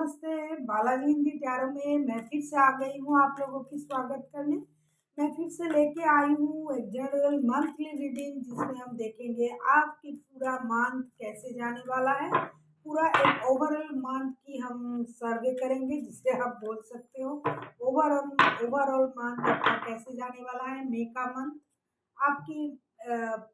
नमस्ते, बालाजी हिंदी टैरो में मैं फिर से आ गई हूँ आप लोगों की स्वागत करने। मैं फिर से लेके आई हूँ एक जनरल मंथली रीडिंग जिसमें हम देखेंगे आपकी पूरा मंथ कैसे जाने वाला है। पूरा एक ओवरऑल मंथ की हम सर्वे करेंगे जिसे आप बोल सकते हो। ओवरऑल ओवरऑल मंथ आपका कैसे जाने वाला है, मई का मंथ आपकी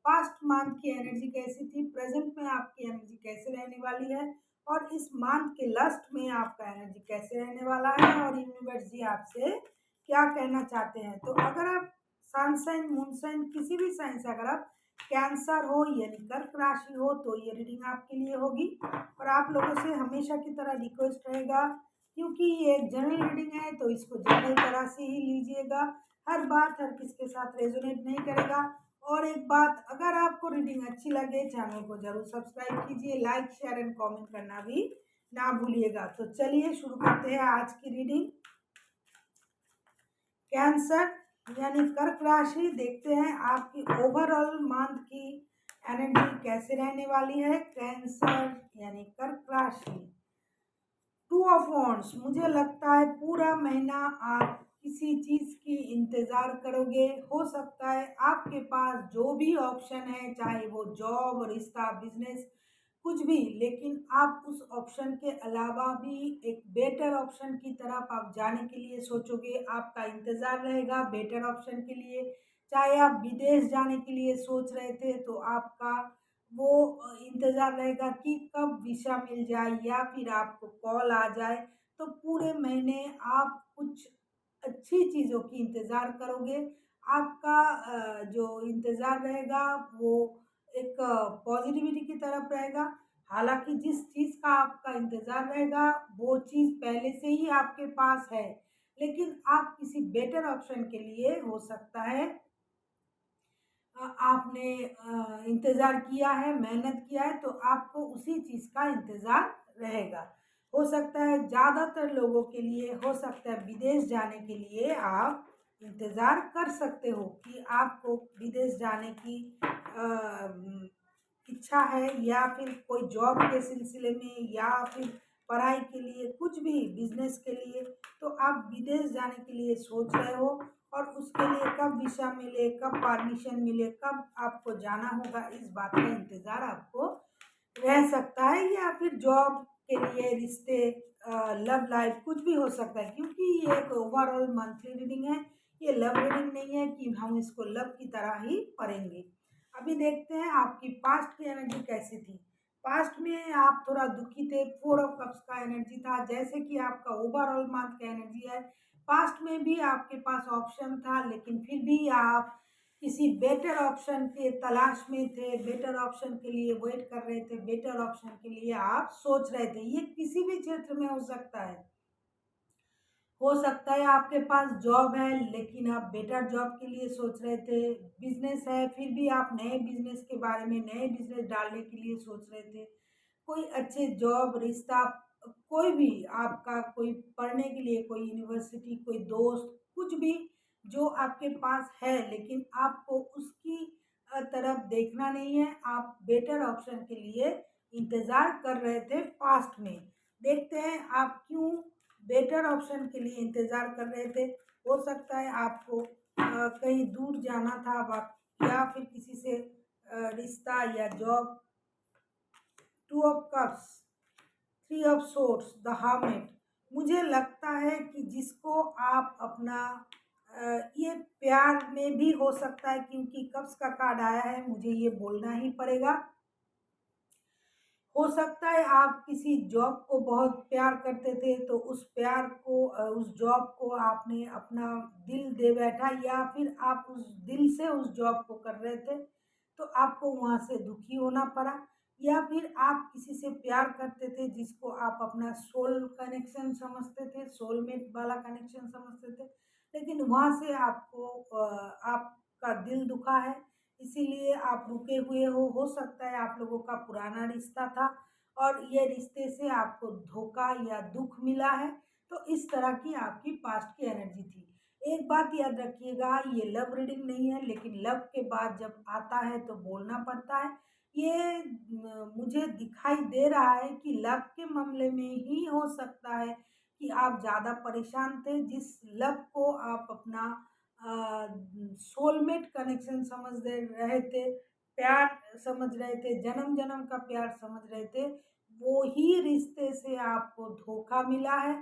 पास्ट मंथ की एनर्जी कैसी थी, प्रेजेंट में आपकी एनर्जी कैसे रहने वाली है और इस मंथ के लास्ट में आपका एनर्जी कैसे रहने वाला है और यूनिवर्स जी आपसे क्या कहना चाहते हैं। तो अगर आप सन साइन, मून साइन, किसी भी साइन से अगर आप कैंसर हो यानी कर्क राशि हो तो ये रीडिंग आपके लिए होगी। और आप लोगों से हमेशा की तरह रिक्वेस्ट रहेगा, क्योंकि ये एक जनरल रीडिंग है तो इसको जनरल तरह से ही लीजिएगा। हर बात हर किसी के साथ रेजोनेट नहीं करेगा। और एक बात, अगर आपको रीडिंग अच्छी लगे चैनल को जरूर सब्सक्राइब कीजिए, लाइक शेयर एंड कमेंट करना भी ना भूलिएगा। तो चलिए शुरू करते हैं आज की रीडिंग। कैंसर यानी कर्क राशि, देखते हैं आपकी ओवरऑल मंथ की एनर्जी कैसे रहने वाली है। कैंसर यानी कर्क राशि, 2 ऑफ वॉन्ड्स, मुझे लगता है पूरा महीना आप किसी चीज़ की इंतज़ार करोगे। हो सकता है आपके पास जो भी ऑप्शन है, चाहे वो जॉब, रिश्ता, बिजनेस, कुछ भी, लेकिन आप उस ऑप्शन के अलावा भी एक बेटर ऑप्शन की तरफ आप जाने के लिए सोचोगे। आपका इंतज़ार रहेगा बेटर ऑप्शन के लिए। चाहे आप विदेश जाने के लिए सोच रहे थे तो आपका वो इंतज़ार रहेगा कि कब वीज़ा मिल जाए या फिर आपको कॉल आ जाए। तो पूरे महीने आप कुछ अच्छी चीज़ों की इंतज़ार करोगे। आपका जो इंतज़ार रहेगा वो एक पॉजिटिविटी की तरफ रहेगा। हालाँकि जिस चीज़ का आपका इंतज़ार रहेगा वो चीज़ पहले से ही आपके पास है, लेकिन आप किसी बेटर ऑप्शन के लिए हो सकता है आपने इंतज़ार किया है, मेहनत किया है, तो आपको उसी चीज़ का इंतज़ार रहेगा। हो सकता है ज़्यादातर लोगों के लिए हो सकता है विदेश जाने के लिए आप इंतज़ार कर सकते हो कि आपको विदेश जाने की इच्छा है, या फिर कोई जॉब के सिलसिले में या फिर पढ़ाई के लिए, कुछ भी बिज़नेस के लिए, तो आप विदेश जाने के लिए सोच रहे हो। और उसके लिए कब वीज़ा मिले, कब परमिशन मिले, कब आपको जाना होगा, इस बात का इंतज़ार आपको रह सकता है। या फिर जॉब के लिए, रिश्ते, लव लाइफ, कुछ भी हो सकता है, क्योंकि ये एक ओवरऑल मंथली रीडिंग है। ये लव रीडिंग नहीं है कि हम इसको लव की तरह ही पढ़ेंगे। अभी देखते हैं आपकी पास्ट की एनर्जी कैसी थी। पास्ट में आप थोड़ा दुखी थे, 4 ऑफ कप्स का एनर्जी था, जैसे कि आपका ओवरऑल मंथ का एनर्जी है। पास्ट में भी आपके पास ऑप्शन था, लेकिन फिर भी आप किसी बेटर ऑप्शन के तलाश में थे, बेटर ऑप्शन के लिए वेट कर रहे थे, बेटर ऑप्शन के लिए आप सोच रहे थे। ये किसी भी क्षेत्र में हो सकता है। हो सकता है आपके पास जॉब है लेकिन आप बेटर जॉब के लिए सोच रहे थे। बिजनेस है, फिर भी आप नए बिजनेस के बारे में, नए बिजनेस डालने के लिए सोच रहे थे। कोई अच्छे जॉब, रिश्ता, कोई भी आपका, कोई पढ़ने के लिए, कोई यूनिवर्सिटी, कोई दोस्त, कुछ भी जो आपके पास है, लेकिन आपको उसकी तरफ देखना नहीं है। आप बेटर ऑप्शन के लिए इंतज़ार कर रहे थे पास्ट में। देखते हैं आप क्यों बेटर ऑप्शन के लिए इंतज़ार कर रहे थे। हो सकता है आपको कहीं दूर जाना था, या फिर किसी से रिश्ता या job. 2 of cups, 3 of swords, the hermit, मुझे लगता है कि जिसको आप अपना ये प्यार में भी हो सकता है, क्योंकि कप्स का कार्ड आया है, मुझे ये बोलना ही पड़ेगा। हो सकता है आप किसी जॉब को बहुत प्यार करते थे तो उस प्यार को, उस जॉब को आपने अपना दिल दे बैठा, या फिर आप उस दिल से उस जॉब को कर रहे थे तो आपको वहाँ से दुखी होना पड़ा। या फिर आप किसी से प्यार करते थे जिसको आप अपना सोल कनेक्शन समझते थे, सोलमेट वाला कनेक्शन समझते थे, लेकिन वहाँ से आपको आपका दिल दुखा है, इसीलिए आप रुके हुए हो सकता है आप लोगों का पुराना रिश्ता था और ये रिश्ते से आपको धोखा या दुख मिला है। तो इस तरह की आपकी पास्ट की एनर्जी थी। एक बात याद रखिएगा, ये लव रीडिंग नहीं है, लेकिन लव के बाद जब आता है तो बोलना पड़ता है। ये मुझे दिखाई दे रहा है कि लव के मामले में ही हो सकता है कि आप ज़्यादा परेशान थे, जिस लव को आप अपना सोलमेट कनेक्शन समझ रहे थे, प्यार समझ रहे थे, जन्म-जन्म का प्यार समझ रहे थे, वो ही रिश्ते से आपको धोखा मिला है,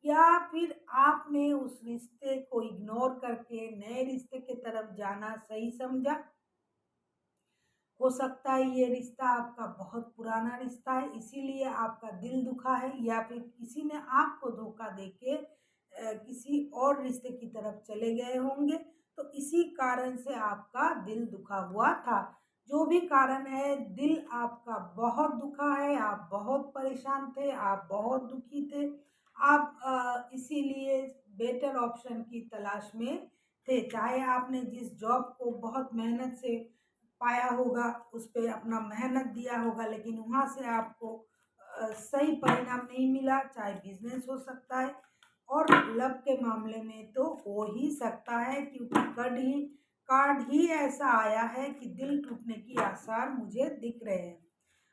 या फिर आपने उस रिश्ते को इग्नोर करके नए रिश्ते की तरफ जाना सही समझा। हो सकता है ये रिश्ता आपका बहुत पुराना रिश्ता है, इसीलिए आपका दिल दुखा है, या फिर किसी ने आपको धोखा देके किसी और रिश्ते की तरफ चले गए होंगे, तो इसी कारण से आपका दिल दुखा हुआ था। जो भी कारण है, दिल आपका बहुत दुखा है, आप बहुत परेशान थे, आप बहुत दुखी थे, आप इसीलिए बेटर ऑप्शन की तलाश में थे। चाहे आपने जिस जॉब को बहुत मेहनत से पाया होगा, उस पे अपना मेहनत दिया होगा, लेकिन वहाँ से आपको सही परिणाम नहीं मिला, चाहे बिज़नेस हो सकता है, और लव के मामले में तो हो ही सकता है, क्योंकि कार्ड ही ऐसा आया है कि दिल टूटने की आसार मुझे दिख रहे हैं।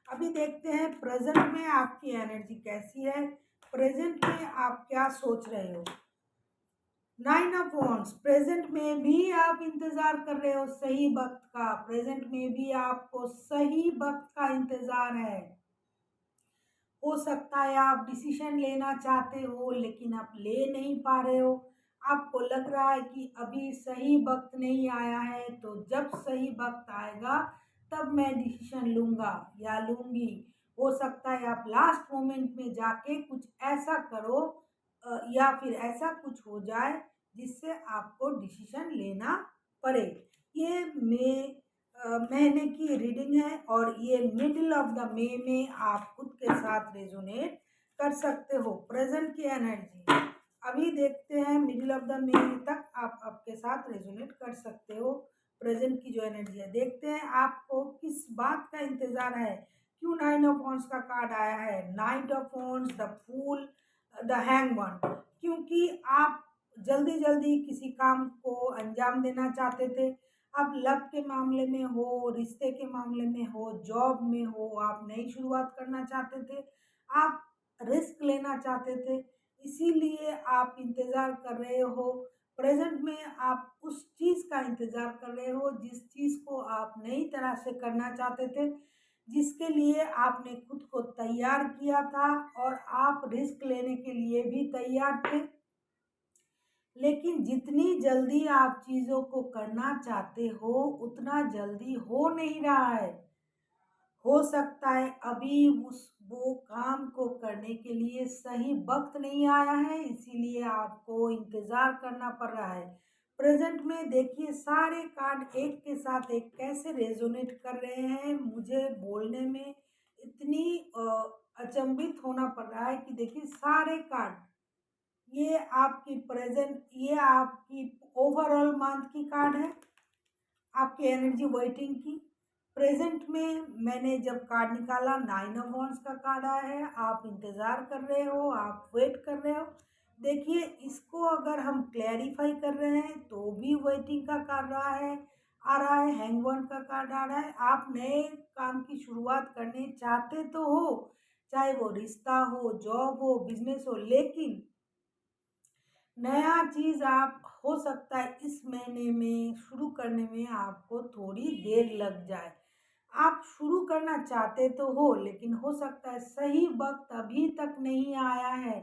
अभी देखते हैं प्रेज़ेंट में आपकी एनर्जी कैसी है, प्रेज़ेंट में आप क्या सोच रहे हो? 9 ऑफ वांड्स, प्रेजेंट में भी आप इंतजार कर रहे हो सही वक्त का, प्रेजेंट में भी आपको सही वक्त का इंतजार है। हो सकता है आप डिसीजन लेना चाहते हो, लेकिन आप ले नहीं पा रहे हो। आपको लग रहा है कि अभी सही वक्त नहीं आया है, तो जब सही वक्त आएगा तब मैं डिसीजन लूँगा या लूँगी। हो सकता है आप लास्ट मोमेंट में जाके कुछ ऐसा करो, या फिर ऐसा कुछ हो जाए जिससे आपको डिसीजन लेना पड़े। ये महीने की रीडिंग है, और ये मिडिल ऑफ द मे में आप खुद के साथ रेजोनेट कर सकते हो। प्रेजेंट की एनर्जी अभी देखते हैं, मिडिल ऑफ द मे तक आप आपके साथ रेजोनेट कर सकते हो। प्रेजेंट की जो एनर्जी है, देखते हैं आपको किस बात का इंतजार है। क्यों 9 ऑफ वांड्स का कार्ड आया है? Knight of wands, the fool, the hangman. क्योंकि आप जल्दी जल्दी किसी काम को अंजाम देना चाहते थे। आप लव के मामले में हो, रिश्ते के मामले में हो, जॉब में हो, आप नई शुरुआत करना चाहते थे, आप रिस्क लेना चाहते थे, इसीलिए आप इंतज़ार कर रहे हो। प्रेज़ेंट में आप उस चीज़ का इंतज़ार कर रहे हो, जिस चीज़ को आप नई तरह से करना चाहते थे, जिसके लिए आपने खुद को तैयार किया था, और आप रिस्क लेने के लिए भी तैयार थे। लेकिन जितनी जल्दी आप चीज़ों को करना चाहते हो, उतना जल्दी हो नहीं रहा है। हो सकता है अभी उस वो काम को करने के लिए सही वक़्त नहीं आया है, इसीलिए आपको इंतज़ार करना पड़ रहा है। प्रेज़ेंट में देखिए, सारे कार्ड एक के साथ एक कैसे रेज़ोनेट कर रहे हैं, मुझे बोलने में इतनी अचंभित होना पड़ रहा है कि देखिए सारे कार्ड, ये आपकी ओवरऑल मंथ की कार्ड है, आपकी एनर्जी वेटिंग की। प्रेजेंट में मैंने जब कार्ड निकाला, 9 ऑफ वांड्स का कार्ड आया है, आप इंतज़ार कर रहे हो, आप वेट कर रहे हो। देखिए, इसको अगर हम क्लैरिफाई कर रहे हैं तो भी वेटिंग का कार्ड आ रहा है, हैंगमैन का कार्ड आ रहा है। आप नए काम की शुरुआत करने चाहते तो हो, चाहे वो रिश्ता हो, जॉब हो, बिजनेस हो, लेकिन नया चीज़ आप हो सकता है इस महीने में शुरू करने में आपको थोड़ी देर लग जाए। आप शुरू करना चाहते तो हो, लेकिन हो सकता है सही वक़्त अभी तक नहीं आया है।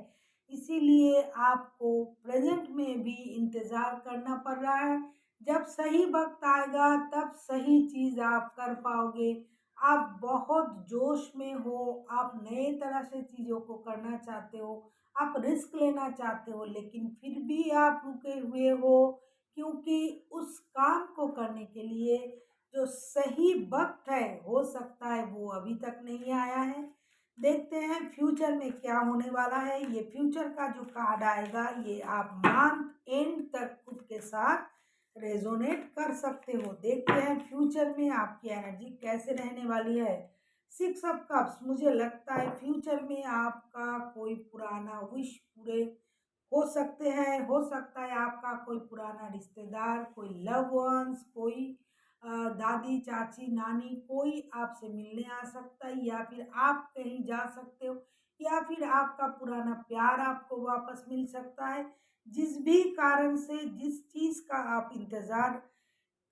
इसीलिए आपको प्रेज़ेंट में भी इंतज़ार करना पड़ रहा है। जब सही वक़्त आएगा तब सही चीज़ आप कर पाओगे। आप बहुत जोश में हो, आप नए तरह से चीज़ों को करना चाहते हो, आप रिस्क लेना चाहते हो, लेकिन फिर भी आप रुके हुए हो, क्योंकि उस काम को करने के लिए जो सही वक्त है, हो सकता है वो अभी तक नहीं आया है। देखते हैं फ्यूचर में क्या होने वाला है। ये फ्यूचर का जो कार्ड आएगा, ये आप मंथ एंड तक खुद के साथ रेजोनेट कर सकते हो। देखते हैं फ्यूचर में आपकी एनर्जी कैसे रहने वाली है। 6 ऑफ कप्स, मुझे लगता है फ्यूचर में आपका कोई पुराना विश पूरे हो सकते हैं। हो सकता है आपका कोई पुराना रिश्तेदार, कोई लव वंस, कोई दादी चाची नानी कोई आपसे मिलने आ सकता है, या फिर आप कहीं जा सकते हो, या फिर आपका पुराना प्यार आपको वापस मिल सकता है। जिस भी कारण से जिस चीज़ का आप इंतज़ार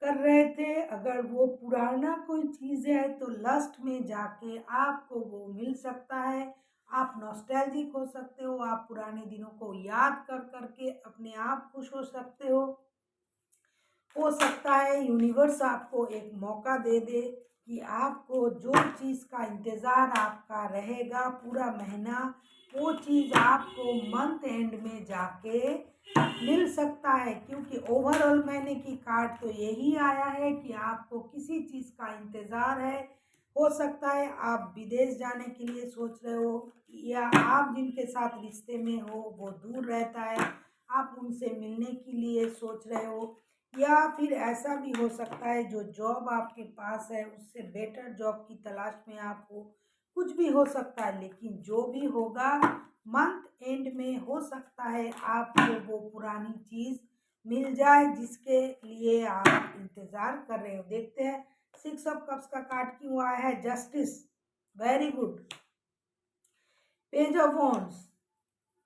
कर रहे थे, अगर वो पुराना कोई चीज़ है तो लस्ट में जाके आपको वो मिल सकता है। आप नॉस्टैल्जिक हो सकते हो, आप पुराने दिनों को याद कर कर के अपने आप खुश हो सकते हो सकता है यूनिवर्स आपको एक मौका दे दे कि आपको जो चीज़ का इंतज़ार आपका रहेगा पूरा महीना, वो चीज़ आपको मंथ एंड में जाके मिल सकता है। क्योंकि ओवरऑल महीने की कार्ड तो यही आया है कि आपको किसी चीज़ का इंतज़ार है। हो सकता है आप विदेश जाने के लिए सोच रहे हो, या आप जिनके साथ रिश्ते में हो वो दूर रहता है, आप उनसे मिलने के लिए सोच रहे हो, या फिर ऐसा भी हो सकता है जो जॉब आपके पास है उससे बेटर जॉब की तलाश में आप हो। कुछ भी हो सकता है, लेकिन जो भी होगा मंथ एंड में हो सकता है आपको वो पुरानी चीज़ मिल जाए जिसके लिए आप इंतज़ार कर रहे हो। देखते हैं 6 ऑफ कप्स का कार्ड क्यों आया है। Justice, very good. Page of wands,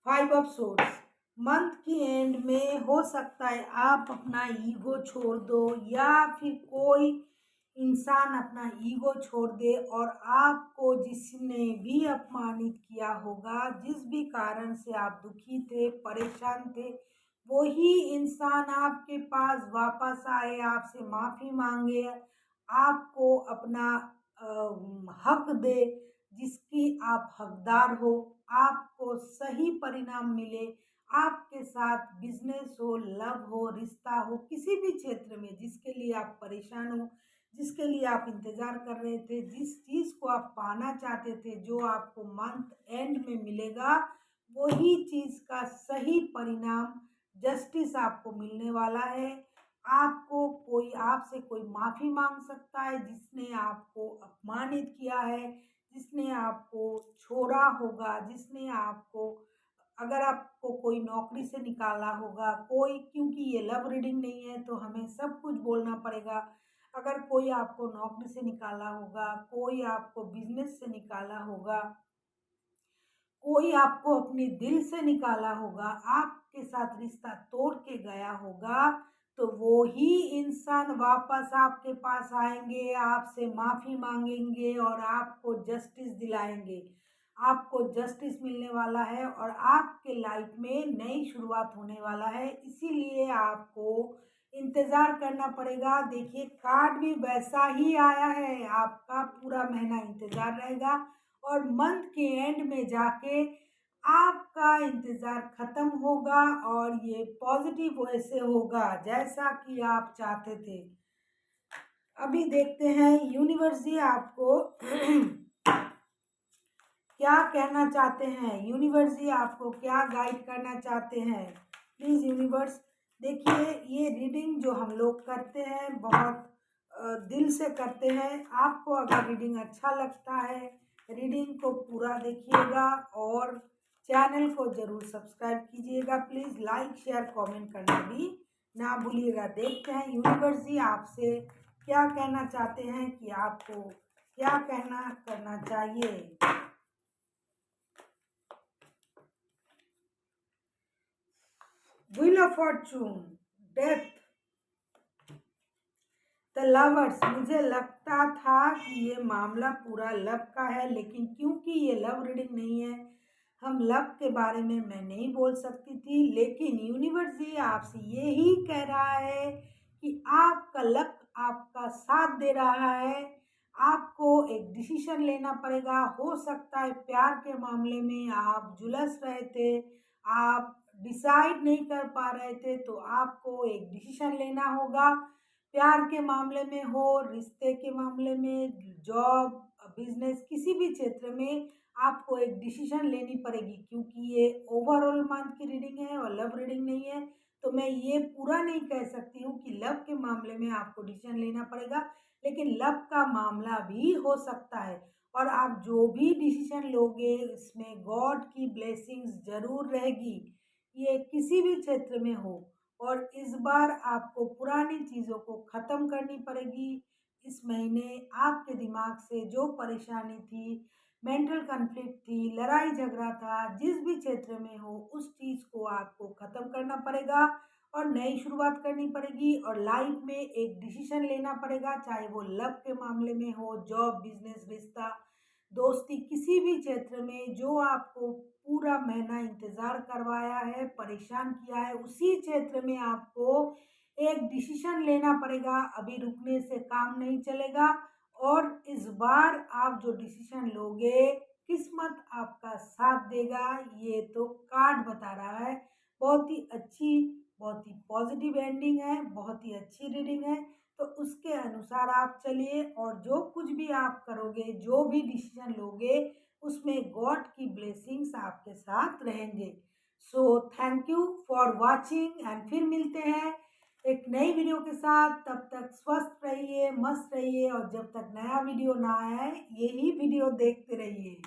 5 of swords. Month की एंड में हो सकता है आप अपना ईगो छोड़ दो, या फिर कोई इंसान अपना ईगो छोड़ दे, और आपको जिसने भी अपमानित किया होगा, जिस भी कारण से आप दुखी थे, परेशान थे, वही इंसान आपके पास वापस आए, आपसे माफ़ी मांगे, आपको अपना हक दे जिसकी आप हकदार हो, आपको सही परिणाम मिले, आपके साथ बिजनेस हो, लव हो, रिश्ता हो, किसी भी क्षेत्र में जिसके लिए आप परेशान हो, जिसके लिए आप इंतज़ार कर रहे थे, जिस चीज़ को आप पाना चाहते थे, जो आपको मंथ एंड में मिलेगा, वही चीज़ का सही परिणाम जस्टिस आपको मिलने वाला है। आपको कोई आपसे कोई माफ़ी मांग सकता है जिसने आपको अपमानित किया है, जिसने आपको छोड़ा होगा, जिसने आपको, अगर आपको कोई नौकरी से निकाला होगा, कोई, क्योंकि ये लव रीडिंग नहीं है तो हमें सब कुछ बोलना पड़ेगा। अगर कोई आपको नौकरी से निकाला होगा, कोई आपको बिजनेस से निकाला होगा, कोई आपको अपने दिल से निकाला होगा, आपके साथ रिश्ता तोड़ के गया होगा, तो वो ही इंसान वापस आपके पास आएंगे, आपसे माफ़ी मांगेंगे और आपको जस्टिस दिलाएंगे। आपको जस्टिस मिलने वाला है और आपके लाइफ में नई शुरुआत होने वाला है। इसीलिए आपको इंतज़ार करना पड़ेगा। देखिए कार्ड भी वैसा ही आया है, आपका पूरा महीना इंतज़ार रहेगा और मंथ के एंड में जाके आपका इंतज़ार ख़त्म होगा, और ये पॉजिटिव वे से होगा जैसा कि आप चाहते थे। अभी देखते हैं यूनिवर्स जी आपको क्या कहना चाहते हैं। यूनिवर्स जी आपको क्या गाइड करना चाहते हैं, प्लीज़ यूनिवर्स। देखिए ये रीडिंग जो हम लोग करते हैं बहुत दिल से करते हैं। आपको अगर रीडिंग अच्छा लगता है, रीडिंग को पूरा देखिएगा और चैनल को ज़रूर सब्सक्राइब कीजिएगा। प्लीज़ लाइक शेयर कमेंट करना भी ना भूलिएगा। देखते हैं यूनिवर्स जी आपसे क्या कहना चाहते हैं, कि आपको क्या कहना करना चाहिए। Wheel of Fortune, death, the lovers. मुझे लगता था कि ये मामला पूरा लव का है, लेकिन क्योंकि ये लव रीडिंग नहीं है, हम लव के बारे में मैं नहीं बोल सकती थी। लेकिन यूनिवर्स जी आपसे यही कह रहा है कि आपका लक आपका साथ दे रहा है। आपको एक डिसीजन लेना पड़ेगा। हो सकता है प्यार के मामले में आप झुलस रहे थे, आप डिसाइड नहीं कर पा रहे थे, तो आपको एक डिसीजन लेना होगा। प्यार के मामले में हो, रिश्ते के मामले में, जॉब, बिजनेस, किसी भी क्षेत्र में आपको एक डिसीजन लेनी पड़ेगी। क्योंकि ये ओवरऑल मंथ की रीडिंग है और लव रीडिंग नहीं है, तो मैं ये पूरा नहीं कह सकती हूँ कि लव के मामले में आपको डिसीजन लेना पड़ेगा, लेकिन लव का मामला भी हो सकता है। और आप जो भी डिसीजन लोगे इसमें गॉड की ब्लेसिंग्स जरूर रहेगी। ये किसी भी क्षेत्र में हो, और इस बार आपको पुरानी चीज़ों को ख़त्म करनी पड़ेगी। इस महीने आपके दिमाग से जो परेशानी थी, मेंटल कॉन्फ्लिक्ट थी, लड़ाई झगड़ा था, जिस भी क्षेत्र में हो उस चीज़ को आपको ख़त्म करना पड़ेगा और नई शुरुआत करनी पड़ेगी और लाइफ में एक डिसीजन लेना पड़ेगा, चाहे वो लव के मामले में हो, जॉब, बिजनेस, रिश्ता, दोस्ती, किसी भी क्षेत्र में जो आपको पूरा महीना इंतज़ार करवाया है, परेशान किया है, उसी क्षेत्र में आपको एक डिसीजन लेना पड़ेगा। अभी रुकने से काम नहीं चलेगा और इस बार आप जो डिसीजन लोगे, किस्मत आपका साथ देगा, ये तो कार्ड बता रहा है। बहुत ही अच्छी, बहुत ही पॉजिटिव एंडिंग है, बहुत ही अच्छी रीडिंग है। तो उसके अनुसार आप चलिए और जो कुछ भी आप करोगे, जो भी डिसीजन लोगे, उसमें गॉड की ब्लेसिंग्स आपके साथ रहेंगे। So thank you for watching and फिर मिलते हैं एक नई वीडियो के साथ। तब तक स्वस्थ रहिए, मस्त रहिए और जब तक नया वीडियो ना आए यही वीडियो देखते रहिए।